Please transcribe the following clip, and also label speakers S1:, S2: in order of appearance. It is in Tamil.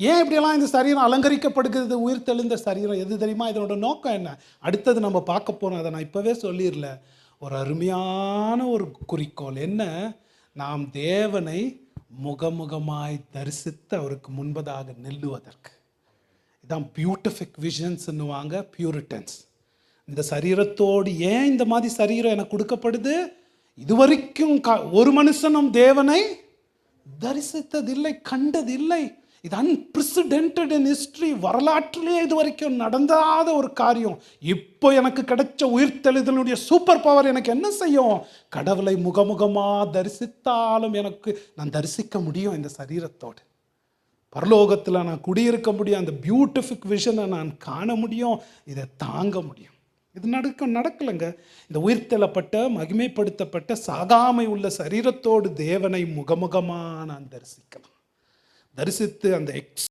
S1: ஏன் இப்படியெல்லாம் இந்த சரீரம் அலங்கரிக்கப்படுகிறது? உயிர் தெழுந்த சரீரம் எது தெரியுமா? இதனோட நோக்கம் என்ன? அடுத்தது நம்ம பார்க்க போறோம். அதை நான் இப்பவே சொல்லிடல. ஒரு அருமையான ஒரு குறிக்கோள் என்ன? நாம் தேவனை முகமுகமாய் தரிசித்து அவருக்கு முன்பதாக நில்லுவதற்கு. இதான் பியூட்டிஃபிக் விஷன்ஸ்ன்னுவாங்க பியூரிட்டன்ஸ். இந்த சரீரத்தோடு ஏன் இந்த மாதிரி சரீரம் எனக்கு கொடுக்கப்படுது? இதுவரைக்கும் ஒரு மனுஷனும் தேவனை தரிசித்ததில்லை, கண்டதில்லை. இது அன்பிரசிடென்டட் இன் ஹிஸ்டரி. வரலாற்றிலே இது வரைக்கும் நடந்தாத ஒரு காரியம். இப்போ எனக்கு கிடைச்ச உயிர்த்தெழுதலுடைய சூப்பர் பவர் எனக்கு என்ன செய்யும்? கடவுளை முகமுகமாக தரிசித்தாலும் நான் தரிசிக்க முடியும். இந்த சரீரத்தோடு பரலோகத்தில் நான் குடியிருக்க முடியும். அந்த பியூட்டிஃபிக் விஷனை நான் காண முடியும். இதை தாங்க முடியும். இது நடக்கலைங்க. இந்த உயிர்த்தெழப்பட்ட மகிமைப்படுத்தப்பட்ட சாகாமை உள்ள சரீரத்தோடு தேவனை முகமுகமாக நான் தரிசிக்கலாம். தரிசித்து அந்த